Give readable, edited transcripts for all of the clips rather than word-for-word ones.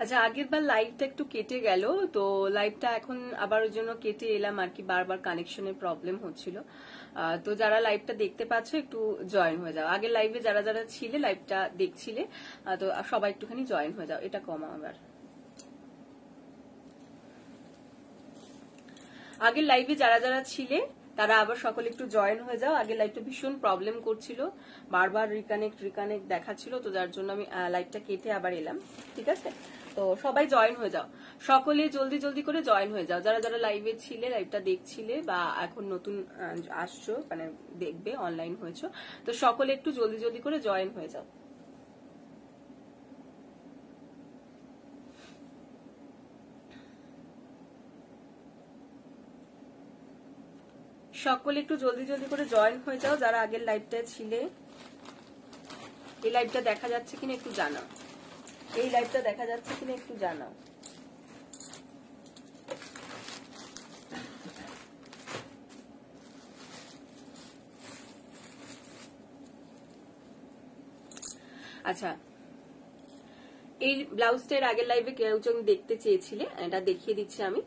আচ্ছা, আগের বার লাইভটা একটু কেটে গেল, তো লাইভটা এখন আবার ওই জন্য কেটে এলাম আর কি, বারবার কানেকশনের প্রবলেম হচ্ছিল। তো যারা লাইভটা দেখতে পাচ্ছ একটু জয়েন হয়ে যাও। আগের লাইভে যারা যারা ছিলে, লাইভটা দেখছিলে, তো সবাই একটুখানি জয়েন হয়ে যাও। এটা কমা আবার। আগের লাইভে যারা যারা ছিলে তারা আবার সকলে একটু জয়েন হয়ে যাও। আগের লাইভটা ভীষণ প্রবলেম করছিল, বারবার রিকানেক্ট দেখাচ্ছিল, তো যার জন্য আমি লাইভটা কেটে আবার এলাম। ঠিক আছে, তো সবাই জয়েন হয়ে যাও, সকলে জলদি জলদি করে জয়েন হয়ে যাও। যারা যারা লাইভে ছিলে, লাইভটা দেখছিলে বা এখন নতুন আসছো, মানে দেখবে অনলাইন হয়েছো, তো সকলে একটু জলদি জলদি করে জয়েন হয়ে যাও। সকলে একটু জলদি জলদি করে জয়েন হয়ে যাও যারা আগের লাইভটা ছিলে। এই লাইভটা দেখা যাচ্ছে কিনা একটু জানাও, এই লাইভটা দেখা যাচ্ছে কিনা একটু জানাও। আচ্ছা, এই ব্লাউজটার আগের লাইভে কেউ যখন দেখতে চেয়েছিলে, এটা দেখিয়ে দিচ্ছি আমি।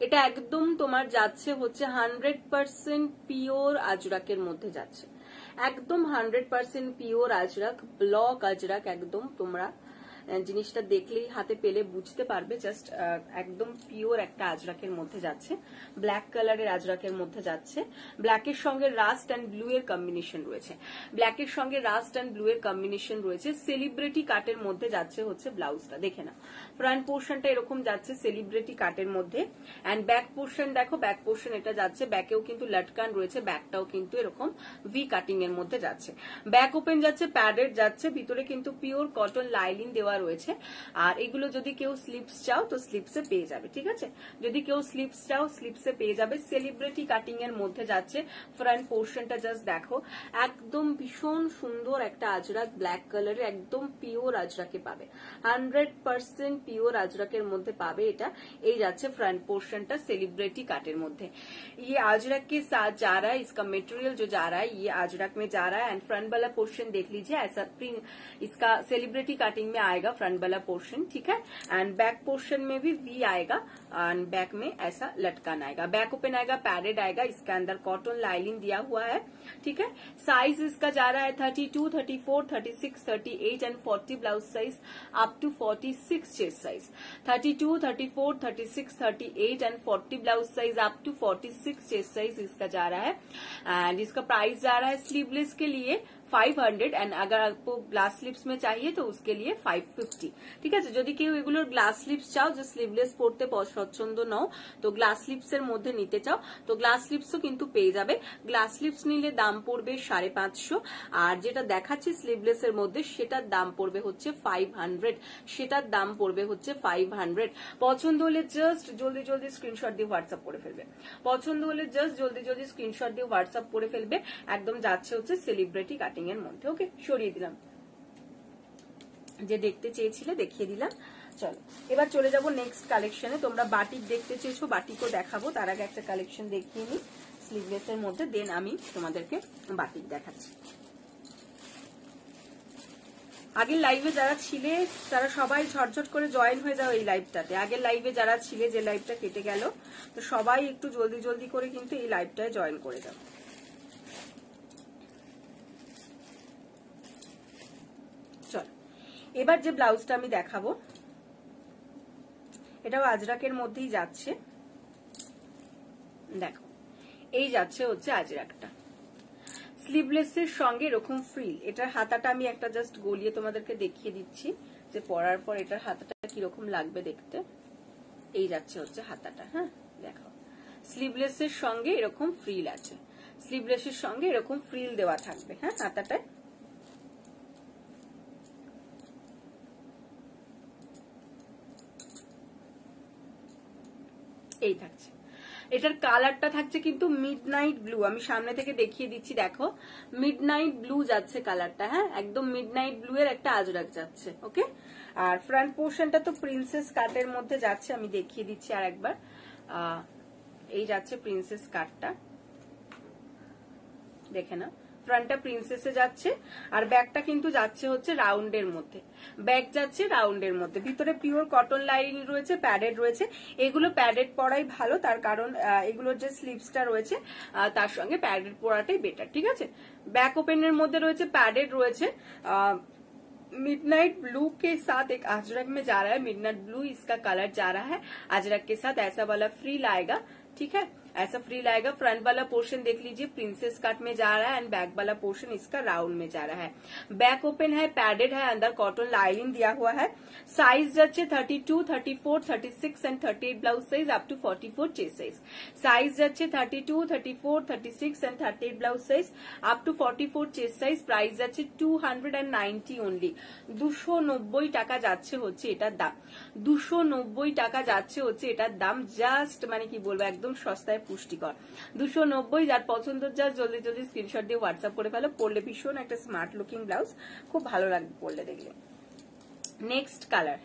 এটা একদম তোমার যাচ্ছে হচ্ছে 100% পিওর আজরাকের মধ্যে যাচ্ছে, একদম 100% পিওর আজরাক, ব্লক আজরাক। একদম তোমরা জিনিসটা দেখলেই হাতে পেলে বুঝতে পারবে, জাস্ট একদম পিওর একটা আজরাকের মধ্যে যাচ্ছে, ব্ল্যাক কালারের আজরাকের মধ্যে যাচ্ছে। ব্ল্যাকের সঙ্গে রাস্ট অ্যান্ড ব্লু এর কম্বিনেশন রয়েছে, ব্ল্যাকের সঙ্গে রাস্ট অ্যান্ড ব্লু এর কম্বিনেশন রয়েছে। সেলিব্রিটি কাটের মধ্যে যাচ্ছে হচ্ছে ব্লাউজটা, দেখে না। ফ্রন্ট পোর্শনটা এরকম যাচ্ছে সেলিব্রিটি কাটের মধ্যে, অ্যান্ড ব্যাক পোর্শন দেখো, ব্যাক পোর্শন এটা যাচ্ছে, ব্যাকেও কিন্তু লটকান রয়েছে, ব্যাকটাও কিন্তু এরকম ভি কাটিং এর মধ্যে যাচ্ছে। ব্যাক ওপেন যাচ্ছে, প্যাডেড যাচ্ছে, ভিতরে কিন্তু পিওর কটন লাইলিন দেওয়া রয়েছে। আর এগুলো যদি কেউ স্লিপস চাও তো স্লিপসে পেয়ে যাবে, ঠিক আছে। যদি কেউ স্লিপস চাও স্লিপসে পেয়ে যাবে। সেলিব্রিটি কাটিং এর মধ্যে যাচ্ছে। ফ্রন্ট পোর্শনটা জাস্ট দেখো, একদম ভীষণ সুন্দর একটা আজরাক, ব্ল্যাক কালারের একদম পিওর আজরাকে পাবে, 100% পিওর আজরাকের মধ্যে পাবে এটা। এই যাচ্ছে ফ্রंट पोर्शनটা सेलिब्रिटी काटेर मध्य। ये अजरक के साथ जा रहा है, इसका मटेरियल जो जा रहा है ये अजरक में जा रहा है। एंड फ्रंट वाला पोर्शन देख लीजिए, ऐसा इसका सेलिब्रिटी कटिंग में आएगा फ्रंट वाला पोर्शन, ठीक है। एंड बैक पोर्शन में भी वी आएगा, एंड बैक में ऐसा लटकन आएगा, बैक ओपन आएगा, पैडेड आएगा, इसके अंदर कॉटन लाइनिंग दिया हुआ है, ठीक है। साइज इसका जा रहा है 32, 34, 36, 38 and 40 blouse size up to 46 chest size, 32, 34, 36, 38 and 40 blouse size up to 46 chest size इसका जा रहा है। एंड इसका प्राइस जा रहा है स्लीवलेस के लिए 500, एंड अगर आपको ग्लास स्लिप्स में चाहिए तो उसके लिए 550, ঠিক আছে। যদি কেউ এগুলোর গ্লাস স্লিপস চাও, যে স্লিভলেস পরতে পছন্দ নও, তো গ্লাস স্লিপস এর মধ্যে নিতে চাও তো গ্লাস স্লিপসও কিন্তু পেয়ে যাবে। গ্লাস স্লিপস নিলে দাম পড়বে 550, আর যেটা দেখাচ্ছি স্লিভলেস এর মধ্যে সেটার দাম পড়বে হচ্ছে 500, সেটার দাম পড়বে হচ্ছে 500। পছন্দ হলে জাস্ট জলদি জলদি স্ক্রিনশট দিয়ে হোয়াটসঅ্যাপ করে ফেলবে, পছন্দ হলে জাস্ট জলদি জলদি স্ক্রিনশট দিয়ে হোয়াটসঅ্যাপ করে ফেলবে। একদম যাচ্ছে হচ্ছে সেলিব্রিটি কাটিং এর মধ্যে। ওকে, সরিয়ে দিলাম, যে দেখতে চেয়েছিলে দেখিয়ে দিলাম। চলো এবার চলে যাব নেক্সট কালেকশনে। তোমরা বাটিক দেখতে চেয়েছো, বাটিকও দেখাবো, তার আগে একটা কালেকশন দেখিয়ে নিই স্লিভলেস এর মধ্যে, দেন আমি তোমাদেরকে বাটিক দেখাচ্ছি। আগের লাইভে যারা ছিলে তারা সবাই ঝটঝট করে জয়েন হয়ে যাও এই লাইভটাতে। আগের লাইভে যারা ছিলে, যে লাইভটা কেটে গেল, তো সবাই একটু জলদি জলদি করে কিন্তু এই লাইভটায় জয়েন করে যাও। চলো এবার যে ব্লাউজটা আমি দেখাবো এটাও আজরাকের মধ্যেই যাচ্ছে, দেখো এই যাচ্ছে হচ্ছে আজরাকটা, স্লিভলেসের সঙ্গে এরকম ফ্রিল। এটার হাতাটা আমি একটা জাস্ট গলিয়ে তোমাদেরকে দেখিয়ে দিচ্ছি, যে পরার পর এটার হাতাটা কিরকম লাগবে দেখতে। এই যাচ্ছে হচ্ছে হাতাটা, হ্যাঁ দেখো, স্লিভলেসের সঙ্গে এরকম ফ্রিল আছে, স্লিভলেসের সঙ্গে এরকম ফ্রিল দেওয়া থাকবে, হ্যাঁ হাতাটায়। এই থাকছে, এটার কালারটা থাকছে কিন্তু মিডনাইট ব্লু। আমি সামনে থেকে দেখিয়ে দিচ্ছি, দেখো মিডনাইট ব্লু যাচ্ছে কালারটা, হ্যাঁ একদম মিডনাইট ব্লু এর একটা আজরাক যাচ্ছে, ওকে। আর ফ্রন্ট পোর্শনটা তো প্রিন্সেস কাটের মধ্যে যাচ্ছে, আমি দেখিয়ে দিচ্ছি আর একবার। এই যাচ্ছে প্রিন্সেস কাটটা, দেখে না, ফ্রন্টটা প্রিন্সেসে যাচ্ছে আর ব্যাকটা কিন্তু যাচ্ছে হচ্ছে রাউন্ডের মধ্যে, ব্যাক যাচ্ছে রাউন্ডের মধ্যে। ভিতরে পিওর কটন লাইনিং রয়েছে, প্যাডেড রয়েছে। এগুলো প্যাডেড পরাই ভালো, তার কারণ এগুলোর যে স্লিভসটা রয়েছে তার সঙ্গে প্যাডেড পরাটাই বেটার, ঠিক আছে। बैक ओपन मध्य रही पैडेड रही मिडनाइट ब्लू के साथ एक अजरक में जा रहा है, मिडनाइट ब्लू इसका कलर जा रहा है। अजरक के साथ ऐसा वाला फ्रिल आएगा, ठीक है, ऐसा फ्रिल आएगा। फ्रंट वाला पोर्शन देख लीजिए प्रिंसेस कट में जा रहा है एंड बैक वाला पोर्शन इसका राउंड में जा रहा है। बैक ओपन है, पैडेड है, अंदर कॉटन लाइनिंग दिया हुआ है। साइज যাচ্ছে 32, 34, 36 and 38 blouse size up to 44 chest size. Size যাচ্ছে 32, 34, 36 and 38 blouse size up to 44 chest size. Price যাচ্ছে 290 ओनली, 290 টাকা যাচ্ছে হচ্ছে এটার দাম, 290 টাকা যাচ্ছে হচ্ছে এটার দাম। জাস্ট মানে কি বলবো একদম সস্তায় পুষ্টিকর, 290। যার পছন্দ যা জলদি জলদি স্ক্রিনশট দিয়ে হোয়াটসঅ্যাপ করে ফেলো। পরলে ভীষণ একটা স্মার্ট লুকিং ব্লাউজ, খুব ভালো লাগবে পরলে দেখলে। নেক্সট কালার,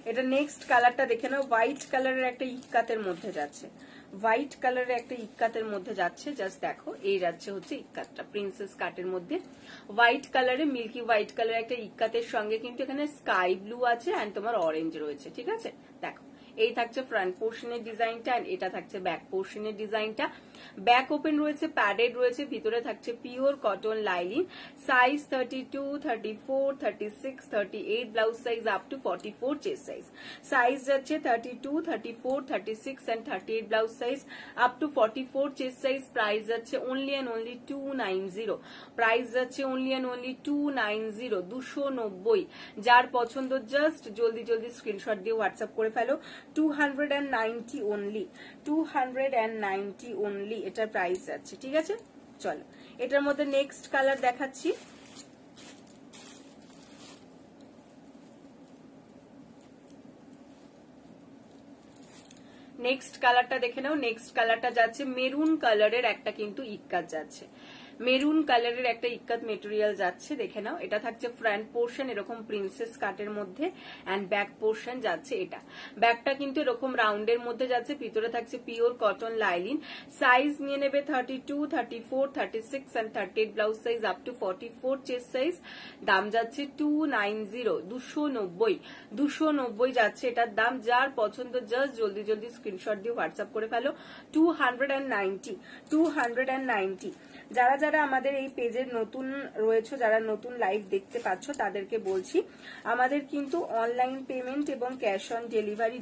এটা নেক্সট কালারটা দেখে নাও। হোয়াইট কালারের একটা ইক্কাতের মধ্যে যাচ্ছে, হোয়াইট কালারের একটা ইক্কাতের মধ্যে যাচ্ছে। জাস্ট দেখো এই যাচ্ছে হচ্ছে ইক্কাতটা প্রিন্সেস কাটের মধ্যে হোয়াইট কালারে, মিল্কি হোয়াইট কালারের একটা ইক্কাতের সঙ্গে কিন্তু এখানে স্কাই ব্লু আছে এন্ড তোমার অরেঞ্জ রয়েছে, ঠিক আছে। দেখো এই থাকছে ফ্রন্ট পোর্শনের ডিজাইনটা এন্ড এটা থাকছে ব্যাক পোর্শনের ডিজাইনটা। ব্যাক ওপেন রয়েছে, প্যাডেড রয়েছে, ভিতরে থাকছে pure cotton lining. Size 32, 34, 36, 38 blouse size up to 44 chest size. Size যাচ্ছে 32, 34, 36 and 38 blouse size up to 44 chest size. Price যাচ্ছে অনলি এন্ড অনলি 290, প্রাইস যাচ্ছে অনলি এন্ড অনলি 290, 290। যার পছন্দ জাস্ট জলদি জলদি স্ক্রিনশট দিয়ে হোয়াটসঅ্যাপ করে ফেলো। 290 ओनली, 290 ओनली এটার প্রাইস আছে, ঠিক আছে। চলো এটার মধ্যে নেক্সট কালার দেখাচ্ছি। নেক্সট কালারটা দেখে নাও। নেক্সট কালারটা যাচ্ছে মেরুন কালারের একটা কিন্তু ইক্কাত যাচ্ছে, মেরুন কালারের একটা ইক্কাত মেটেরিয়াল যাচ্ছে, দেখে নাও। এটা থাকছে ফ্রন্ট পোর্শন এরকম প্রিন্সেস কাটের মধ্যে এন্ড ব্যাক পোর্শন যাচ্ছে এটা। ব্যাকটা কিন্তু এরকম রাউন্ডের মধ্যে যাচ্ছে, ভিতরে থাকছে পিওর কটন লাইনিং। সাইজ নিয়ে নেবে 32, 34, 36 and 38 blouse size up to 44 chest size. দাম যাচ্ছে 290, 290, 290 যাচ্ছে এটার দাম। যার পছন্দ জাস্ট জলদি জলদি স্ক্রিনশট দিয়ে হোয়াটসঅ্যাপ করে ফেলো। 290, 290। যারা যারা আমাদের এই পেজের নতুন রয়েছে, যারা নতুন লাইভ দেখতে পাচ্ছ তাদেরকে বলছি আমাদের কিন্তু অনলাইন পেমেন্ট এবং ক্যাশ অন ডেলিভারি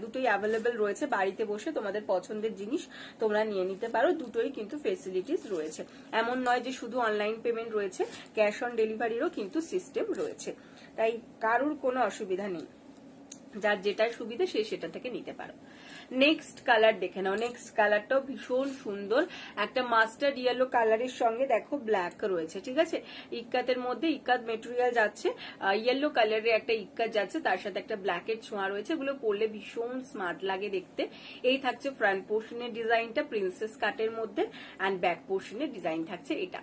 দুটোই অ্যাভেলেবেল রয়েছে। বাড়িতে বসে তোমাদের পছন্দের জিনিস তোমরা নিয়ে নিতে পারো, দুটোই কিন্তু ফেসিলিটিস রয়েছে। এমন নয় যে শুধু অনলাইন পেমেন্ট রয়েছে, ক্যাশ অন ডেলিভারিরও কিন্তু সিস্টেম রয়েছে, তাই কারুর কোনো অসুবিধা নেই। যার যেটা সুবিধা সে সেটা থেকে নিতে পারো। নেক্সট কালার দেখে নাও। নেক্সট কালারটাও ভীষণ সুন্দর, একটা মাস্টার্ড ইয়েলো কালারের সঙ্গে দেখো ব্ল্যাক রয়েছে, ঠিক আছে। ইক্কাতের মধ্যে ইক্কাত মেটেরিয়াল যাচ্ছে, ইয়েলো কালারের একটা ইক্কাত যাচ্ছে, তার সাথে একটা ব্ল্যাকের ছোঁয়া রয়েছে। এগুলো পরলে ভীষণ স্মার্ট লাগে দেখতে। এই থাকছে ফ্রন্ট পোর্শনের ডিজাইনটা প্রিন্সেস কাটের মধ্যে এন্ড ব্যাক পোর্শনের ডিজাইন থাকছে এটা।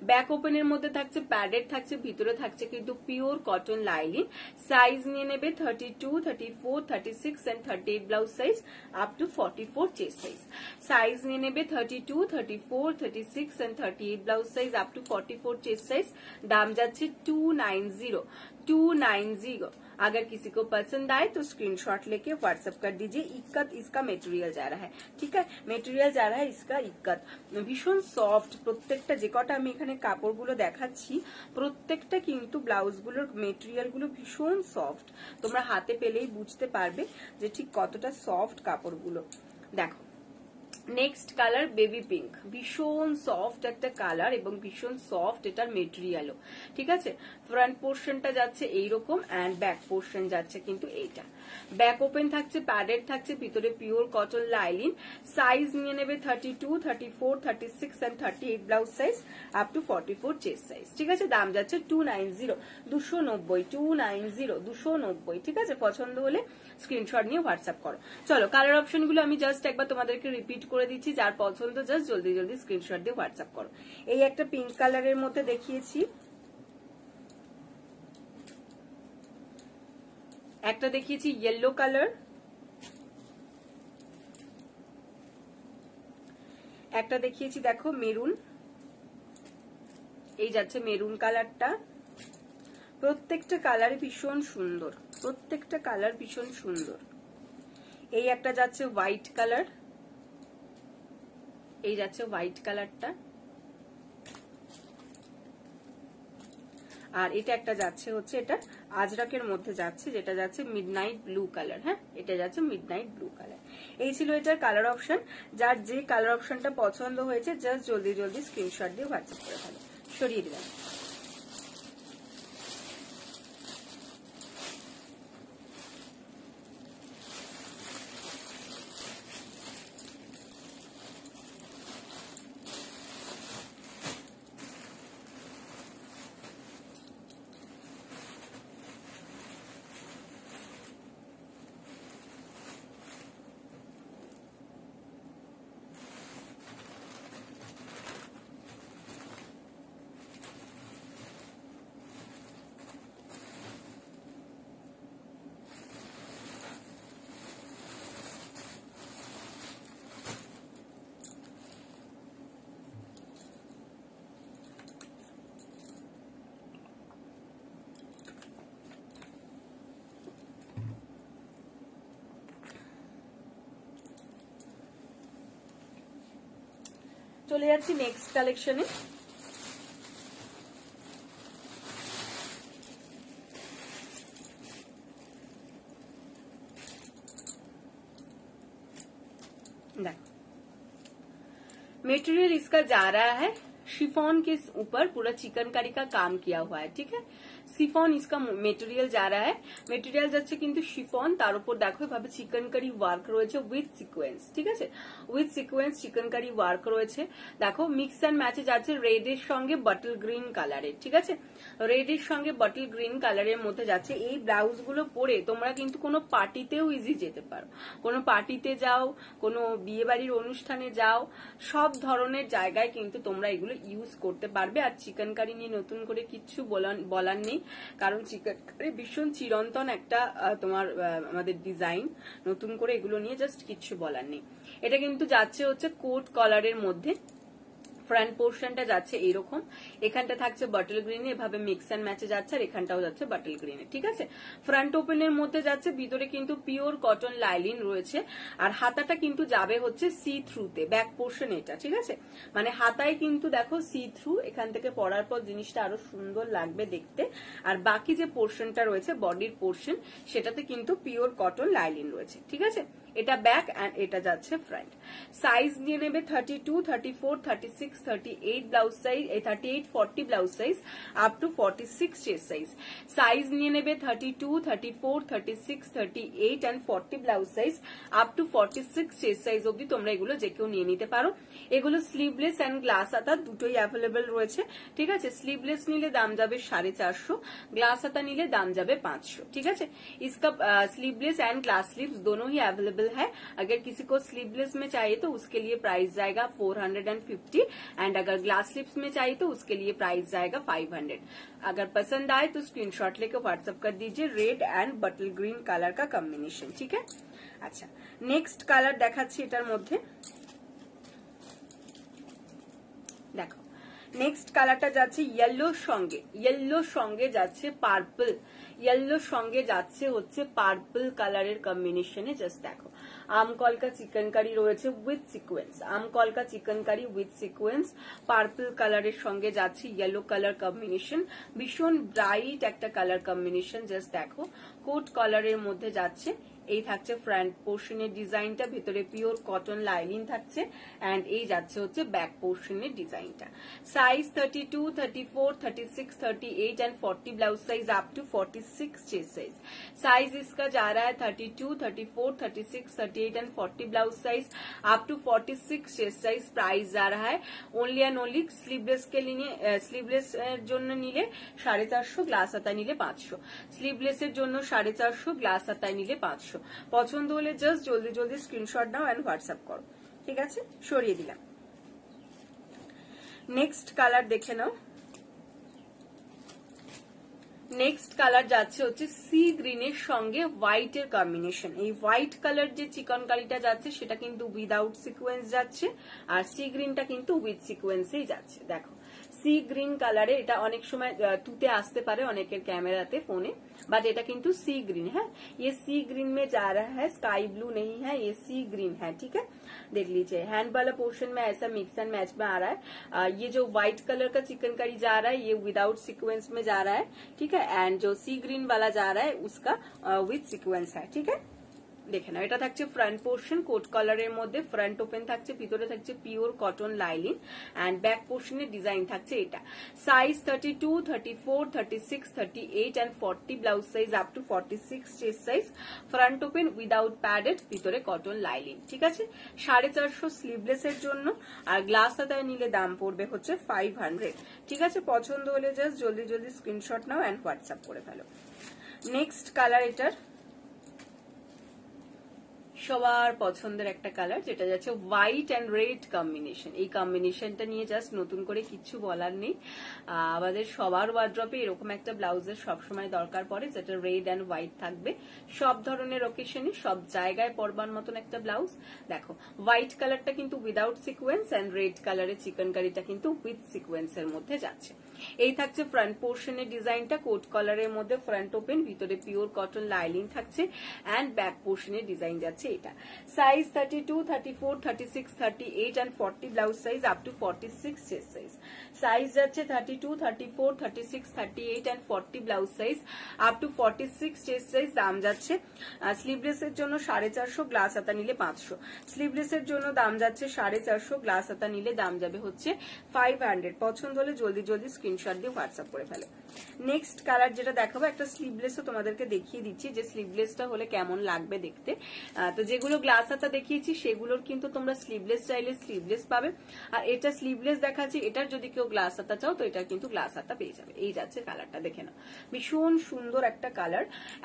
ব্যাক ওপেনের মধ্যে থাকছে প্যাডেড থাকছে, ভিতরে থাকছে কিন্তু পিওর কটন লাইনিং। সাইজ নিয়ে নেবে 32, 34, 36 and 38 blouse size up to 44 chest size. Size নিয়ে নেবে 32, 34, 36 and 38 blouse size up to 44 chest size। দাম যাচ্ছে 290, 290। अगर किसी को पसंद आए तो स्क्रीनशॉट लेके व्हाट्सएप कर दीजिए। इक्कत इसका मटेरियल जा रहा है, ठीक है, मटेरियल जा रहा है इसका इक्कत। भीषण सफ्ट প্রত্যেকটা, যে কটা আমি এখানে কাপড়গুলো দেখাচ্ছি প্রত্যেকটা কিন্তু ব্লাউজগুলোর মেটেরিয়ালগুলো ভীষণ সফট। তোমরা হাতে পেলেই বুঝতে পারবে যে ঠিক কতটা সফট কাপড়গুলো। দেখো নেক্সট কালার বেবি পিঙ্ক, ভীষণ সফট একটা কালার এবং ভীষণ সফট এটার মেটেরিয়ালও, ঠিক আছে। ফ্রন্ট পোর্শনটা যাচ্ছে এইরকম এন্ড ব্যাক পোর্শন যাচ্ছে কিন্তু এইটা। ব্যাক ওপেন থাকছে, প্যাডেড থাকছে, ভিতরে পিওর কটন লাইনিং। সাইজ নিয়ে নেবে 32, 34, 36 and 38 blouse size up to 44 chest size, ঠিক আছে। দাম যাচ্ছে 290, 290, 290, 290, ঠিক আছে। পছন্দ হলে স্ক্রিনশট নিয়ে হোয়াটসঅ্যাপ করো। চলো কালার অপশন গুলো আমি জাস্ট একবার তোমাদেরকে রিপিট করে দিচ্ছি, যার পছন্দ জাস্ট জলদি জলদি স্ক্রিনশট দিয়ে হোয়াটসঅ্যাপ করো। এই একটা পিঙ্ক কালারের মধ্যে দেখিয়েছি, একটা দেখিয়েছি ইয়েলো কালার, একটা দেখিয়েছি দেখো মেরুন, এই যাচ্ছে মেরুন কালারটা, প্রত্যেকটা কালার ভীষণ সুন্দর, প্রত্যেকটা কালার ভীষণ সুন্দর। এই একটা যাচ্ছে হোয়াইট কালার, এই যাচ্ছে হোয়াইট কালারটা, আর এটা একটা যাচ্ছে হচ্ছে এটা আজরাকের মধ্যে যাচ্ছে, যেটা যাচ্ছে মিডনাইট ব্লু কালার। হ্যাঁ, এটা যাচ্ছে মিডনাইট ব্লু কালার। এই ছিল এটার কালার অপশন। যার যে কালার অপশনটা পছন্দ হয়েছে জাস্ট জলদি জলদি স্ক্রিনশট দিয়ে হোয়াটসঅ্যাপ করে ফেলো। সরিয়ে দিলাম। চলে যাচ্ছি নেক্সট কালেকশনে। मटेरियल इसका जा रहा है शिफॉन के ऊपर, पूरा चिकनकारी का काम किया हुआ है। ठीक है, সিফন इसका মেটেরিয়াল যা রা হ্যায়, মেটেরিয়াল যাচ্ছে কিন্তু শিফন, তার উপর দেখো এভাবে চিকনকারি ওয়ার্ক রয়েছে উইথ সিকোয়েন্স। ঠিক আছে, উইথ সিকোয়েন্স চিকনকারি ওয়ার্ক রয়েছে। দেখো মিক্স অ্যান্ড ম্যাচে যাচ্ছে রেড এর সঙ্গে বটল গ্রিন কালারের। ঠিক আছে, রেড এর সঙ্গে বটল গ্রিন কালারের মধ্যে যাচ্ছে। এই ব্লাউজ গুলো পরে তোমরা কিন্তু কোনো পার্টিতেও ইজি যেতে পারো, কোনো পার্টিতে যাও, কোনো বিয়ে বাড়ির অনুষ্ঠানে যাও, সব ধরনের জায়গায় কিন্তু তোমরা এগুলো ইউজ করতে পারবে। আর চিকনকারি নিয়ে নতুন করে কিচ্ছু বলার নেই, কারণ চিকনকারি ভীষণ চিরন্তন একটা তোমার আমাদের ডিজাইন, নতুন করে এগুলো নিয়ে জাস্ট কিচ্ছু বলার নেই। এটা কিন্তু যাচ্ছে হচ্ছে কোট কলারের মধ্যে, ফ্রন্ট পোর্শনটা যাচ্ছে এইরকম, এখানটা থাকছে বটল গ্রিনে, এভাবে মিক্স অ্যান্ড ম্যাচে যাচ্ছে, আর এখানটাও যাচ্ছে বটল গ্রিনে। ঠিক আছে, ফ্রন্ট ওপেনের মধ্যে যাচ্ছে, ভিতরে কিন্তু পিওর কটন লাইলিন রয়েছে, আর হাতাটা কিন্তু যাবে হচ্ছে সি থ্রুতে, ব্যাক পোর্শন এটা। ঠিক আছে, মানে হাতায় কিন্তু দেখো সি থ্রু, এখান থেকে পরার পর জিনিসটা আরো সুন্দর লাগবে দেখতে। আর বাকি যে পোর্শনটা রয়েছে বডির পোর্শন, সেটাতে কিন্তু পিওর কটন লাইলিন রয়েছে। ঠিক আছে, এটা ব্যাক এন্ড এটা যাচ্ছে ফ্রন্ট। সাইজ নিয়ে নেবে 32, 34, 36, 38 blouse size, 38, 40 blouse size up to 46 chest size. Size নিয়ে নেবে 32, 34, 36, 38 and 40 blouse size up to 46 chest size অবধি তোমরা এগুলো যে কেউ নিয়ে নিতে পারো। এগুলো স্লিভলেস এন্ড গ্লাস হাতা দুটোই অ্যাভেলেবেল রয়েছে। ঠিক আছে, স্লিভলেস নিলে দাম যাবে 450, গ্লাस हाता नीले दाम जाबे 500। ठीक है, इसका स्लीवलेस एंड ग्लास स्लीव्स दोनों ही अवेलेबल है। अगर किसी को स्लीवलेस में चाहिए तो उसके लिए प्राइस जाएगा 450, एंड अगर ग्लास स्लीव्स में चाहिए तो उसके लिए प्राइस जाएगा 500। अगर पसंद आए तो स्क्रीनशॉट लेकर व्हाट्सएप कर दीजिए। रेड एंड बटल ग्रीन कलर का कॉम्बिनेशन। ठीक है, अच्छा नेक्स्ट कलर देखाচ্ছি এটার মধ্যে। দেখো নেক্সট কালারটা যাচ্ছে ইয়েলোর সঙ্গে, ইয়েলোর সঙ্গে যাচ্ছে পার্পল, ইয়েলোর সঙ্গে যাচ্ছে হচ্ছে পার্পল কালারের কম্বিনেশনে। জাস্ট দেখো আমকলকা চিকনকারি রয়েছে উইথ সিকোয়েন্স, আমকলকা চিকনকারি উইথ সিকোয়েন্স, পার্পল কালারের সঙ্গে যাচ্ছে ইয়েলো কালার কম্বিনেশন, ভীষণ ব্রাইট একটা কালার কম্বিনেশন। জাস্ট দেখো কোট কালারের মধ্যে যাচ্ছে, এই থাকছে ফ্রন্ট পোর্শনের ডিজাইনটা, ভেতরে পিওর কটন লাইনিং থাকছে, এন্ড এই যাচ্ছে হচ্ছে ব্যাক পোর্শনের ডিজাইনটা। Size 32, 34, 36, 38 and 40 blouse size up to 46 chest size. Size इसका जा रहा है 32, 34, 36, 38 and 40 blouse size up to 46 chest size. Price जा रहा है ओनली एंड ओनली स्लीवलेस के लिए, स्लीवलेस জন্য নিলে 450, গ্লাস হাতা নিলে 500, স্লিভলেসের জন্য 450, গ্লাস হাতায় নিলে 500। পছন্দ হলে জাস্ট জলদি জলদি স্ক্রিনশট নাও এন্ড হোয়াটসঅ্যাপ করো। ঠিক আছে, সরিয়ে দিলাম। নেক্সট কালার দেখে নাও। নেক্সট কালার যাচ্ছে হচ্ছে সি গ্রিনের সঙ্গে হোয়াইট এর কম্বিনেশন। এই হোয়াইট কালার যে চিকনকারিটা যাচ্ছে সেটা কিন্তু উইদাউট সিকোয়েন্স যাচ্ছে, আর সি গ্রিনটা কিন্তু উইথ সিকোয়েন্সেই যাচ্ছে। দেখো सी ग्रीन কালারে, এটা অনেক সময় তুতে আসতে পারে অনেকের ক্যামেরাতে ফোনে, बट এটা কিন্তু सी ग्रीन है। ये सी ग्रीन में जा रहा है, स्काई ब्लू नहीं है, ये सी ग्रीन है, ठीक है। देख लीजिए हैंड वाला पोर्शन में ऐसा मिक्स एंड मैच में आ रहा है। ये जो व्हाइट कलर का चिकनकारी जा रहा है ये विदाउट सीक्वेंस में जा रहा है, ठीक है। एंड जो सी ग्रीन वाला जा रहा है उसका विथ सीक्वेंस है, ठीक है। দেখে না, এটা থাকছে ফ্রন্ট পোর্শন কোট কালারের মধ্যে, ফ্রন্ট ওপেন থাকছে, ভিতরে থাকছে pure cotton lining and back পোর্শনের ডিজাইন থাকছে এটা। Size 32, 34, 36, 38 and 40, blouse size up to 46 chest size, front open without padded, ভিতরে কটন লাইলিন, ঠিক আছে। 450 স্লিভলেস এর জন্য, আর গ্লাস হাতায় নিলে দাম পড়বে হচ্ছে 500, ঠিক আছে। পছন্দ হলে জাস্ট জলদি জলদি স্ক্রিনশট নাও এন্ড হোয়াটসঅ্যাপ করে ফেলো। নেক্সট কালার এটার সবার পছন্দের একটা কালার, যেটা যাচ্ছে হোয়াইট এন্ড রেড কম্বিনেশন। এই কম্বিনেশনটা নিয়ে জাস্ট নতুন করে কিছু বলার নেই, আমাদের সবার ওয়ার্ড্রপে এরকম একটা ব্লাউজের সবসময় দরকার পড়ে যেটা রেড এন্ড হোয়াইট থাকবে, সব ধরনের ওকেশনে সব জায়গায় পরবার মতন একটা ব্লাউজ। দেখো হোয়াইট কালারটা কিন্তু উইদাউট সিকোয়েন্স এন্ড রেড কালারের চিকনকারিটা কিন্তু উইথ সিকোয়েন্সের মধ্যে যাচ্ছে। এই থাকছে ফ্রন্ট পোর্শনের ডিজাইনটা, কোট কলারের মধ্যে ফ্রন্ট ওপেন, ভিতরে পিওর কটন লাইলিন থাকছে এন্ড ব্যাক পোর্শনের ডিজাইন যাচ্ছে এটা। Size 32, 34, 36, 38 and 40, blouse size up to 46 chest size. Size যাচ্ছে 32, 34, 36, 38 and 40, blouse size up to 46 chest size. দাম যাচ্ছে স্লিভলেসের জন্য 450, গ্লাস হাতা নিলে 500। স্লিভলেসের জন্য দাম যাচ্ছে 450, গ্লাস হাতা নিলে দাম যাবে হচ্ছে 500। পছন্দ হলে জলদি জলদি স্ক্রিনশট দিয়ে হোয়াটসঅ্যাপ করে ফেলো। নেক্সট কালার যেটা দেখাবো, একটা স্লিভলেসও তোমাদেরকে দেখিয়ে দিচ্ছি যে স্লিভলেসটা হলে কেমন লাগবে দেখতে। তো যেগুলো গ্লাস হাতা দেখিয়েছি সেগুলোর কিন্তু তোমরা স্লিভলেস চাইলে স্লিভলেস পাবে, আর এটা স্লিভলেস দেখাচ্ছি, এটার যদি কেউ গ্লাস হাতা চাও তো এটা কিন্তু গ্লাস হাতা পেয়ে যাবে। এই যাচ্ছে কালারটা, দেখে নাও ভীষণ সুন্দর একটা কালার,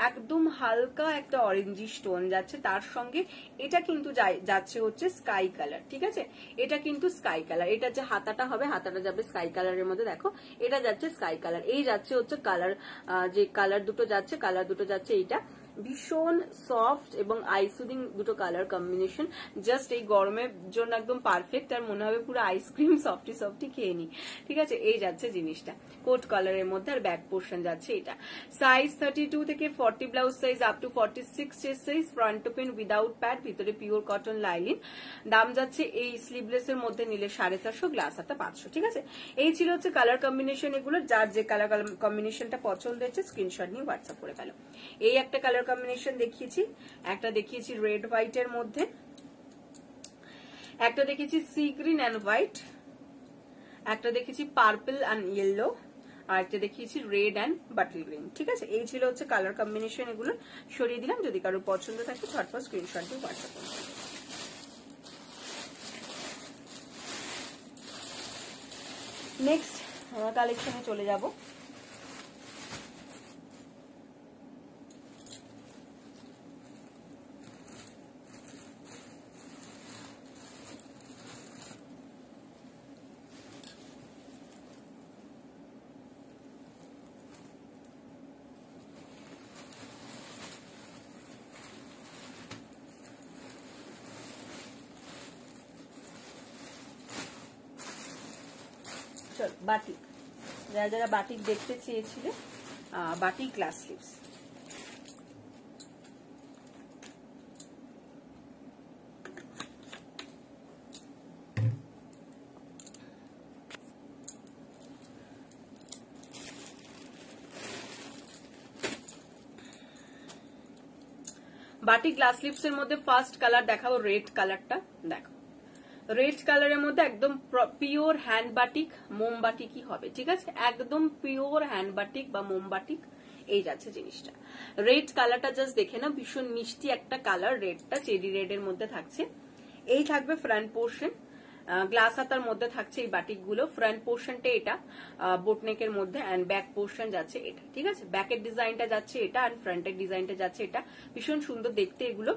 একদম হালকা একটা অরেঞ্জি স্টোন যাচ্ছে, তার সঙ্গে এটা কিন্তু যাচ্ছে হচ্ছে স্কাই কালার, ঠিক আছে। এটা কিন্তু স্কাই কালার, এটা যে হাতাটা হবে হাতাটা যাবে স্কাই কালারের মধ্যে, দেখো এটা যাচ্ছে স্কাই কালার। এই যাচ্ছে হচ্ছে কালার, যে কালার দুটো যাচ্ছে এইটা ভীষণ সফট এবং আইসুদিং দুটো কালার কম্বিনেশন, জাস্ট এই গরমের জন্য একদম পারফেক্ট, আর মনে হবে পুরো আইসক্রিম সফটি সফটি খেয়ে নি, ঠিক আছে। এই যাচ্ছে জিনিসটা কোট কালারের মধ্যে, আর ব্যাক পোর্শন যাচ্ছে এটা। সাইজ 32 থেকে 40, blouse size up to 46 chest size, front open without pad, ভিতরে পিওর কটন লাইলিন। দাম যাচ্ছে এই স্লিভলেসের মধ্যে নিলে 450, গ্লাস হাতা 500, ঠিক আছে। এই ছিল হচ্ছে কালার কম্বিনেশন এগুলো, যার যে কালার কম্বিনেশনটা পছন্দ হচ্ছে স্ক্রিনশট নিয়ে হোয়াটসঅ্যাপ করে ফেলো। এই একটা কালার কম্বিনেশন দেখিয়েছি, একটা দেখিয়েছি রেড হোয়াইট এর মধ্যে, একটা দেখেছি সি গ্রিন এন্ড হোয়াইট, একটা দেখেছি পার্পল এন্ড ইয়েলো, আর একটা দেখিয়েছি রেড এন্ড বাটল গ্রিন, ঠিক আছে। এই ছিল হচ্ছে কালার কম্বিনেশন এগুলো, সরিয়ে দিলাম। যদি কারোর পছন্দ থাকে ঝটপট স্ক্রিনশট দিয়ে হোয়াটসঅ্যাপ করুন। নেক্সট আমরা কালেকশনে চলে যাব। বাটিক, যারা যারা বাটিক দেখতে চেয়েছিলে, batik glass sleeves. Batik glass sleeves এর মধ্যে ফার্স্ট কালার দেখাবো রেড কালারটা। দেখো রেড কালারের মধ্যে একদম পিওর হ্যান্ড বাটিক, মোমবাটিকই হবে, ঠিক আছে। একদম পিওর হ্যান্ড বাটিক বা মোমবাটিক, এই যাচ্ছে জিনিসটা। রেড কালারটা জাস্ট দেখে না, ভীষণ মিষ্টি একটা কালার, রেডটা চেরি রেড এর মধ্যে থাকছে। এই থাকবে ফ্রন্ট পোর্শন, গ্লাস হাতার মধ্যে থাকছে এই বাটিক গুলো। ফ্রন্ট পোর্শনটা এটা বোটনেকের মধ্যে, এন্ড ব্যাক পোর্শন যাচ্ছে এটা, ঠিক আছে। ব্যাকের ডিজাইনটা যাচ্ছে এটা, এন্ড ফ্রন্টের ডিজাইনটা যাচ্ছে এটা, ভীষণ সুন্দর দেখতে এগুলো।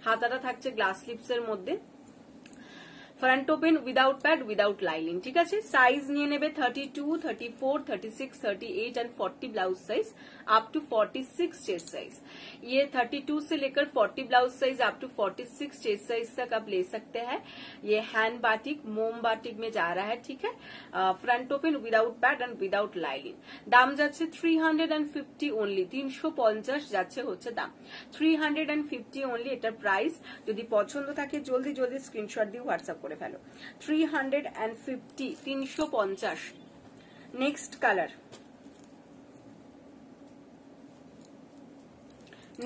হাতাটা থাকছে গ্লাস স্লিভস এর মধ্যে, front open without pad without lining, ঠিক আছে। সাইজ নিয়ে নেবে 32, 34, 36, 38 and 40 blouse size up to 46 chest size. ये 32 से लेकर 40 blouse size up to 46 chest size तक आप ले सकते हैं। ये हैंड बाटिक मोम बाटिक में जा रहा है, ठीक है। Front open without pad and without lining. दाम যাচ্ছে 350 ओनली, 350 যাচ্ছে হচ্ছে দাম, 350 ओनली এটার প্রাইস। যদি পছন্দ থাকে জলদি জলদি স্ক্রিনশট দিয়ে হোয়াটসঅ্যাপ করে ফেলো। 350, 350। নেক্সট কালার,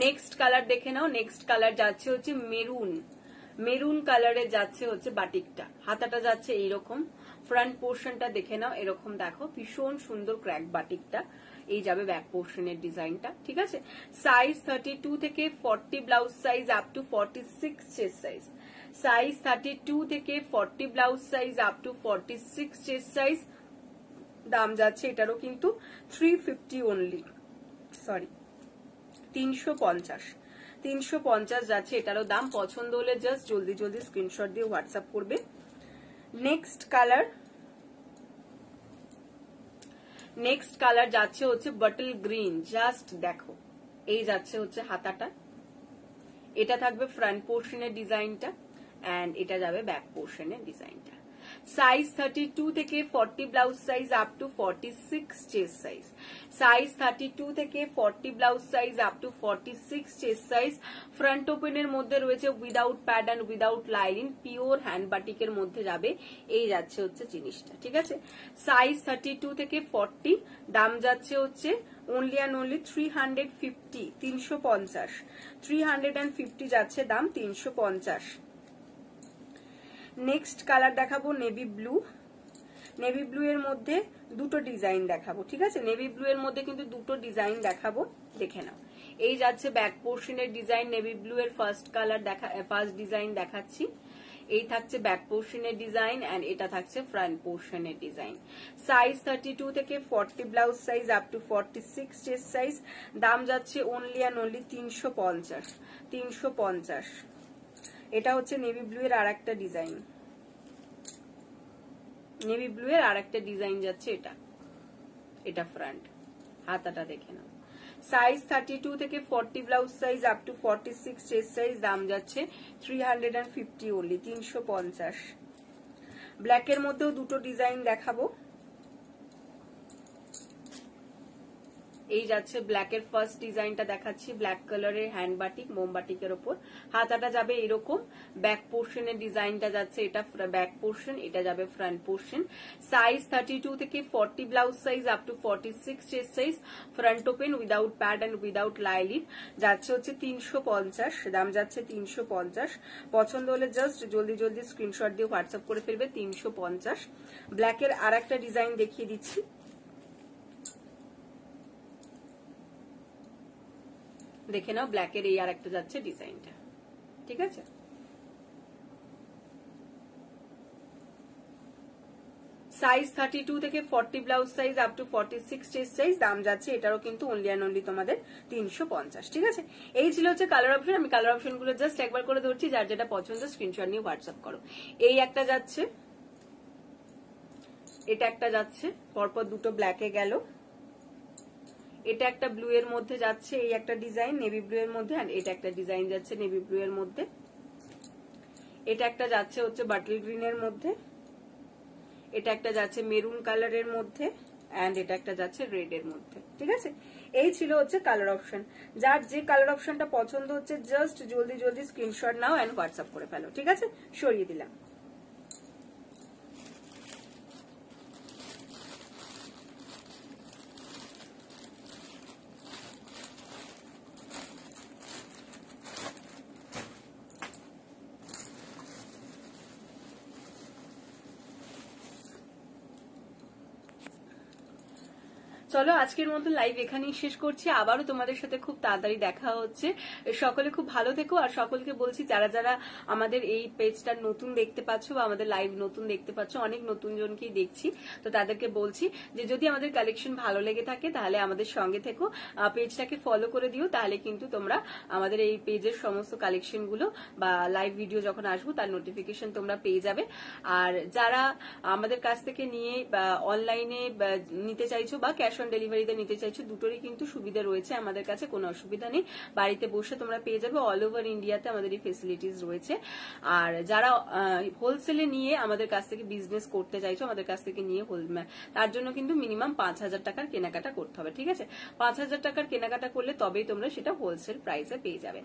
নেক্সট কালার দেখে নাও। নেক্সট কালার যাচ্ছে হচ্ছে মেরুন, মেরুন কালারে যাচ্ছে হচ্ছে বাটিকটা, হাতাটা যাচ্ছে এইরকম, ফ্রন্ট পোর্শনটা দেখে নাও এরকম, দেখো ভীষণ সুন্দর ক্র্যাক বাটিকটা। এই যাবে ব্যাক পোর্শনের ডিজাইনটা, ঠিক আছে। সাইজ 32 থেকে 40 blouse size up to 46 chest size. Size 32 থেকে 40 blouse size up to 46 chest size. দাম যাচ্ছে এটারও কিন্তু 350 ওনলি, সরি 350, 350 যাচ্ছে এটারও দাম। পছন্দ হলে জাস্ট জলদি জলদি স্ক্রিনশট দিয়ে হোয়াটসঅ্যাপ করবে। নেক্সট কালার, নেক্সট কালার যাচ্ছে হচ্ছে বটল গ্রিন, জাস্ট দেখো এই যাচ্ছে হচ্ছে হাতাটা, এটা থাকবে ফ্রন্ট পোর্শনের ডিজাইনটা এন্ড এটা যাবে ব্যাক পোর্শনের ডিজাইনটা। সাইজ 32 থেকে 40 blouse size up to 46 chest size. Size 32 থেকে 40 blouse size up to 46 chest size. Front ওপেনের মধ্যে রয়েছে without pad and without lining, pure hand বাটিকের মধ্যে যাবে। এই যাচ্ছে হচ্ছে জিনিসটা, ঠিক আছে। সাইজ 32 থেকে 40, দাম যাচ্ছে হচ্ছে only and only 350, 350, 350 যাচ্ছে দাম, 350। নেক্সট কালার দেখাবো নেভি ব্লু, নেভি ব্লু এর মধ্যে দুটো ডিজাইন দেখাবো, ঠিক আছে। নেভি ব্লু এর মধ্যে কিন্তু দুটো ডিজাইন দেখাবো, দেখে নাও। এই যাচ্ছে ব্যাক পোর্শনের ডিজাইন, নেভি ব্লু এর ফার্স্ট কালার দেখা, ফার্স্ট ডিজাইন দেখাচ্ছি। এই থাকছে ব্যাক পোর্শনের ডিজাইন এন্ড এটা থাকছে ফ্রন্ট পোর্শনের ডিজাইন। সাইজ 32 থেকে 40 blouse size up to 46 chest size. দাম যাচ্ছে অনলি অ্যান্ড অনলি 350, 350। এটা হচ্ছে নেভি ব্লু এর আর একটা ডিজাইন, নেভি ব্লু এর আর একটা ডিজাইন যাচ্ছে এটা, এটা ফ্রন্ট, হাতাটা দেখে নাও। সাইজ 32 থেকে 40 blouse size up to 46 chest size. দাম যাচ্ছে 350 ওনলি, 350। ব্ল্যাক এর মধ্যেও দুটো ডিজাইন দেখাবো। এই যাচ্ছে ব্ল্যাক এর ফার্স্ট ডিজাইনটা দেখাচ্ছি, ব্ল্যাক কালারের হ্যান্ড বাটিক মোম বাটিকের ওপর, হাতাটা যাবে এরকম, ব্যাক পোর্শনের ডিজাইনটা যাচ্ছে এটা ব্যাক পোর্শন, এটা যাবে ফ্রন্ট পোর্শন। সাইজ 32 থেকে 40 blouse size up to 46 chest size. Front open without pad and without lining, যাচ্ছে হচ্ছে 350, দাম যাচ্ছে 350। পছন্দ হলে জাস্ট জলদি জলদি স্ক্রিনশট দিয়ে হোয়াটসঅ্যাপ করে ফেলবে, 350। ব্ল্যাক এর আর একটা ডিজাইন দেখিয়ে দিচ্ছি, দেখে নাও। ব্ল্যাকের এই আর একটা যাচ্ছে ডিজাইনটা, ঠিক আছে। সাইজ 32 থেকে 40 blouse size up to 46 chest size. দাম যাচ্ছে এটারও কিন্তু অনলি অ্যান্ড অনলি তোমাদের 350, ঠিক আছে। এই ছিল হচ্ছে কালার অপশন। আমি কালার অপশন গুলো জাস্ট একবার করে ধরছি, যার যেটা পছন্দ স্ক্রিনশট নিয়ে হোয়াটসঅ্যাপ করো। এই একটা যাচ্ছে, এটা একটা যাচ্ছে, পরপর দুটো ব্ল্যাকে গেল। এটা একটা ব্লু এর মধ্যে যাচ্ছে, এই একটা ডিজাইন নেভি ব্লু এর মধ্যে, আর এটা একটা ডিজাইন যাচ্ছে নেভি ব্লু এর মধ্যে। এটা একটা যাচ্ছে হচ্ছে বাটল গ্রিন এর মধ্যে, এটা একটা যাচ্ছে মেরুন কালারের মধ্যে, এন্ড এটা একটা যাচ্ছে রেড এর মধ্যে, ঠিক আছে। এই ছিল হচ্ছে কালার অপশন। যার যে কালার অপশনটা পছন্দ হচ্ছে জাস্ট জলদি জলদি স্ক্রিনশট নাও এন্ড হোয়াটসঅ্যাপ করে ফেলো, ঠিক আছে। সরিয়ে দিলাম। চলো আজকের মতো লাইভ এখানেই শেষ করছি, আবারও তোমাদের সাথে খুব তাড়াতাড়ি দেখা হচ্ছে। সকলে খুব ভালো থেকো, আর সকলকে বলছি যারা যারা আমাদের এই পেজটা নতুন দেখতে পাচ্ছ বা আমাদের লাইভ নতুন দেখতে পাচ্ছ, অনেক নতুন জনকেই দেখছি, তো তাদেরকে বলছি যে যদি আমাদের কালেকশন ভালো লেগে থাকে তাহলে আমাদের সঙ্গে থেকো, পেজটাকে ফলো করে দিও, তাহলে কিন্তু তোমরা আমাদের এই পেজের সমস্ত কালেকশন গুলো বা লাইভ ভিডিও যখন আসবো তার নোটিফিকেশন তোমরা পেয়ে যাবে। আর যারা আমাদের কাছ থেকে নিয়ে অনলাইনে নিতে চাইছো বা ক্যাশ অন ডেলিভারিতে নিতে চাইছো, দুটোরই কিন্তু সুবিধা রয়েছে আমাদের কাছে, কোনো অসুবিধা নেই। বাড়িতে বসে তোমরা পেয়ে যাবে, অল ওভার ইন্ডিয়াতে আমাদের এই ফেসিলিটিস রয়েছে। আর যারা হোলসেলে নিয়ে আমাদের কাছ থেকে বিজনেস করতে চাইছো, আমাদের কাছ থেকে নিয়ে তার জন্য কিন্তু মিনিমাম 5,000 টাকার কেনাকাটা করতে হবে, ঠিক আছে? 5,000 টাকার কেনাকাটা করলে তবেই তোমরা সেটা হোলসেল প্রাইসে পেয়ে যাবে।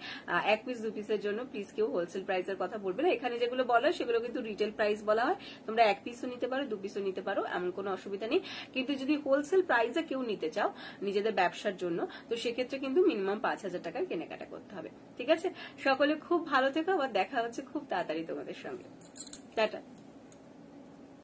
এক পিস দু পিসের জন্য প্লিজ কেউ হোলসেল প্রাইসের কথা বলবে না, এখানে যেগুলো বলা হয় সেগুলো কিন্তু রিটেল প্রাইস বলা হয়। তোমরা এক পিসও নিতে পারো, দু পিসও নিতে পারো, এমন কোনো অসুবিধা নেই। কিন্তু যদি হোলসেল প্রাইসে কেউ নিতে চাও নিজেদের ব্যবসার জন্য, তো সেক্ষেত্রে কিন্তু মিনিমাম 5,000 টাকার কেনাকাটা করতে হবে, ঠিক আছে? সকলে খুব ভালো থেকো, আবার দেখা হচ্ছে খুব তাড়াতাড়ি তোমাদের সঙ্গে। টাটা।